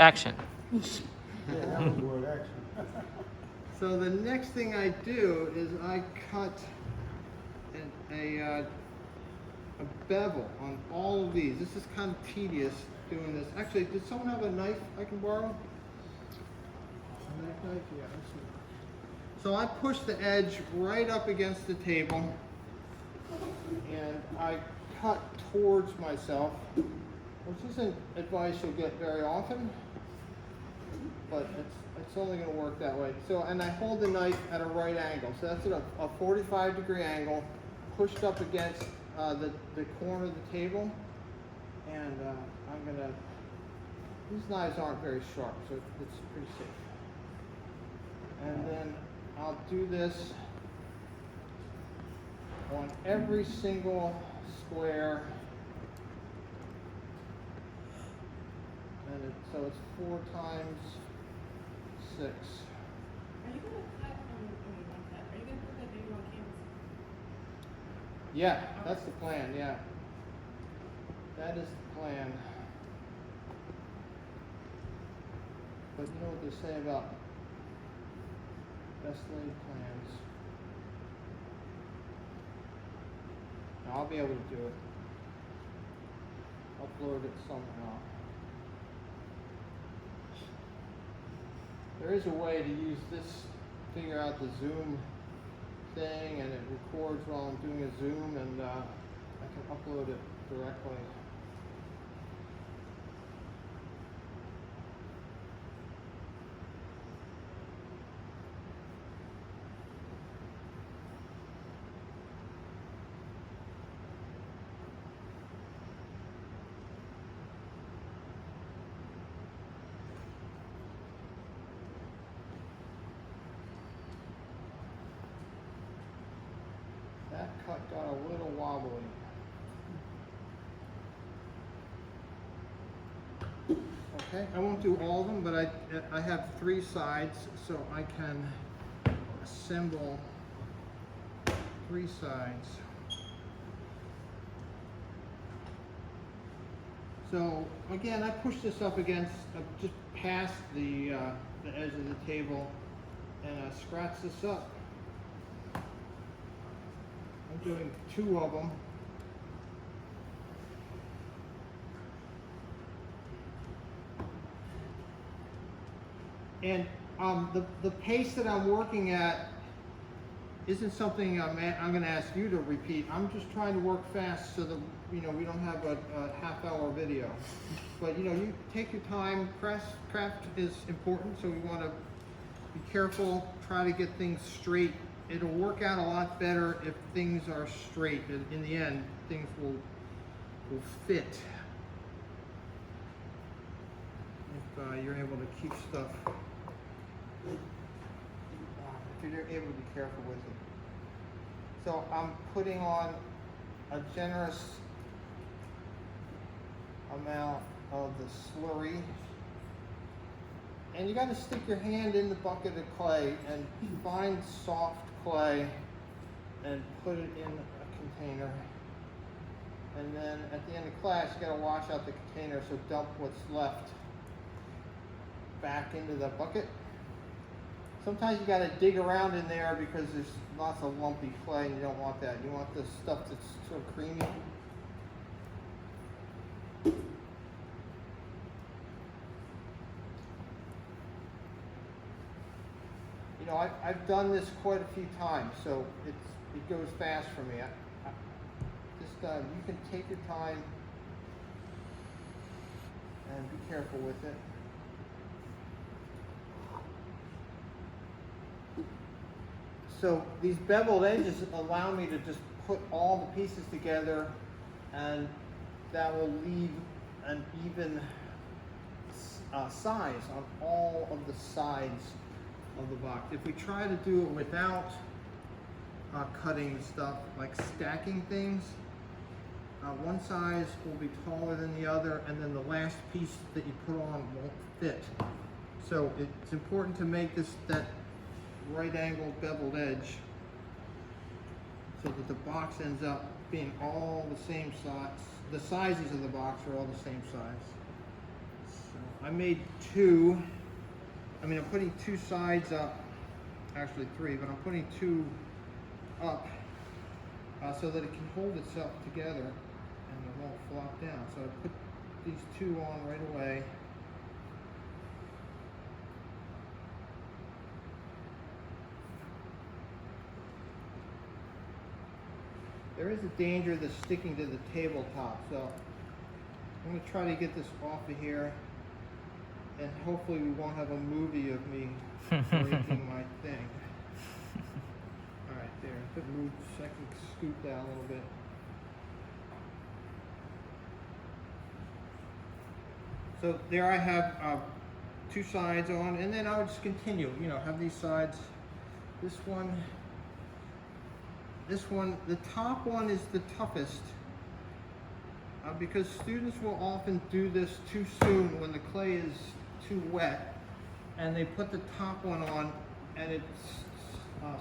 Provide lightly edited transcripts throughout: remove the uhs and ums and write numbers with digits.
action. Yeah, that was the word action. So the next thing I do is I cut a bevel on all of these. This is kind of tedious doing this. Actually, does someone have a knife I can borrow? A knife? Yeah, let's see. So I push the edge right up against the table and I cut towards myself, which isn't advice you'll get very often, but it's only going to work that way. So, and I hold the knife at a right angle. So that's at a 45-degree angle, pushed up against the corner of the table. And I'm going to, these knives aren't very sharp, so it's pretty safe. And then I'll do this on every single square. And so it's 4 times 6. Are you going to cut are you going to put that video on canvas? Yeah, that's the plan, yeah. That is the plan. But you know what they say about best laid plans. Now, I'll be able to do it. Upload it somehow. There is a way to use this, figure out the zoom thing, and it records while I'm doing a zoom, and I can upload it directly. That cut got a little wobbly. Okay, I won't do all of them, but I have 3 sides, so I can assemble 3 sides. So again, I push this up against, just past the edge of the table, and I scratch this up. I'm doing 2 of them. And the pace that I'm working at isn't something I'm going to ask you to repeat. I'm just trying to work fast so that we don't have a half-hour video. But you take your time. Craft is important, so we want to be careful. Try to get things straight. It'll work out a lot better if things are straight. In the end, things will fit. If you're able to keep stuff, if you're able to be careful with it. So I'm putting on a generous amount of the slurry. And you got to stick your hand in the bucket of clay and find soft clay and put it in a container. And then at the end of class, you got to wash out the container, so dump what's left back into the bucket. Sometimes you got to dig around in there because there's lots of lumpy clay and you don't want that. You want the stuff that's sort of creamy. I've done this quite a few times, so it goes fast for me. You can take your time and be careful with it. So these beveled edges allow me to just put all the pieces together, and that will leave an even size on all of the sides of the box. If we try to do it without cutting the stuff, like stacking things, one size will be taller than the other, and then the last piece that you put on won't fit. So it's important to make that right angle beveled edge so that the box ends up being all the same size. The sizes of the box are all the same size. So I made two. I mean, I'm putting two sides up, actually three, but I'm putting two up so that it can hold itself together and it won't flop down. So I put these two on right away. There is a danger of this sticking to the tabletop, so I'm going to try to get this off of here, and hopefully we won't have a movie of me breaking my thing. Alright, there. If it moves, I can scoot down a little bit. So there I have two sides on, and then I would just continue, you know, have these sides. This one, the top one is the toughest because students will often do this too soon when the clay is too wet, and they put the top one on and it's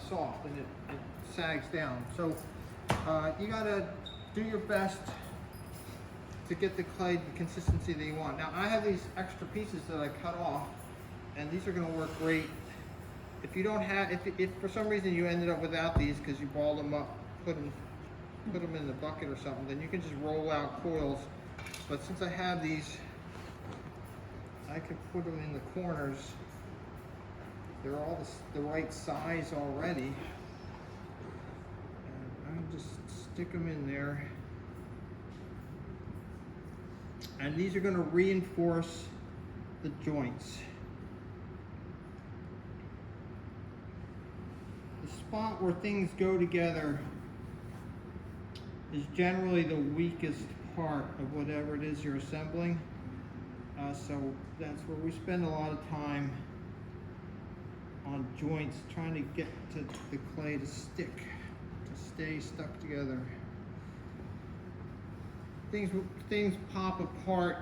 soft and it sags down. So you gotta do your best to get the clay the consistency that you want. Now I have these extra pieces that I cut off, and these are gonna work great. If you don't have, if for some reason you ended up without these because you balled them up, put them in the bucket or something, then you can just roll out coils. But since I have these, I can put them in the corners. They're all the right size already. And I just stick them in there. And these are going to reinforce the joints. The spot where things go together is generally the weakest part of whatever it is you're assembling. So that's where we spend a lot of time on joints, trying to get to the clay to stick, to stay stuck together. Things pop apart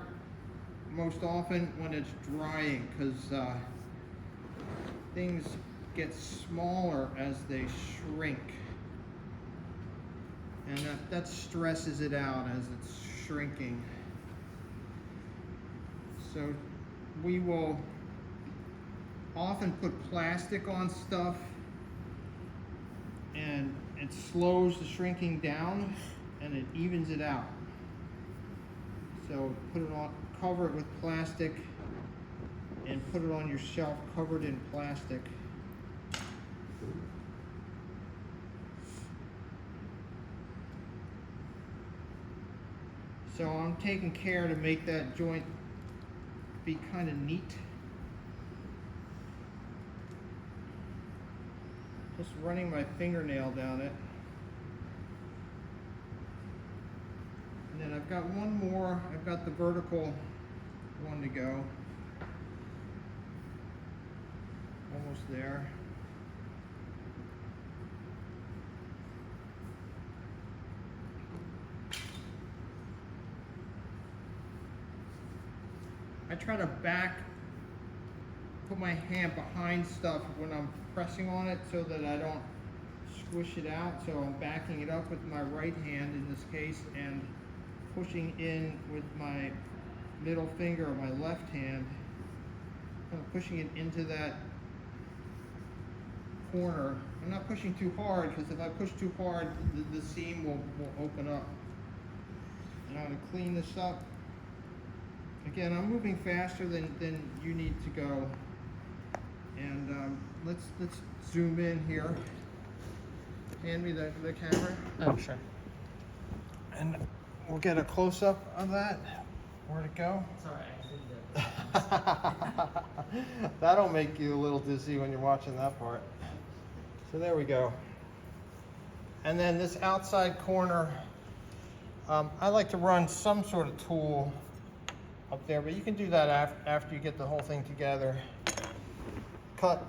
most often when it's drying, because things get smaller as they shrink, and that stresses it out as it's shrinking. So we will often put plastic on stuff, and it slows the shrinking down and it evens it out. So put it on, cover it with plastic, and put it on your shelf covered in plastic. So I'm taking care to make that joint be kind of neat. Just running my fingernail down it. And then I've got one more, I've got the vertical one to go. Almost there. I try to put my hand behind stuff when I'm pressing on it so that I don't squish it out. So I'm backing it up with my right hand in this case and pushing in with my middle finger or my left hand, kind of pushing it into that corner. I'm not pushing too hard, because if I push too hard, the seam will open up. And I'm going to clean this up. Again, I'm moving faster than you need to go. And let's zoom in here. Hand me the camera. Oh, sure. And we'll get a close-up of that. Where'd it go? Sorry, I did that. That'll make you a little dizzy when you're watching that part. So there we go. And then this outside corner, I like to run some sort of tool up there, but you can do that after you get the whole thing together. Cut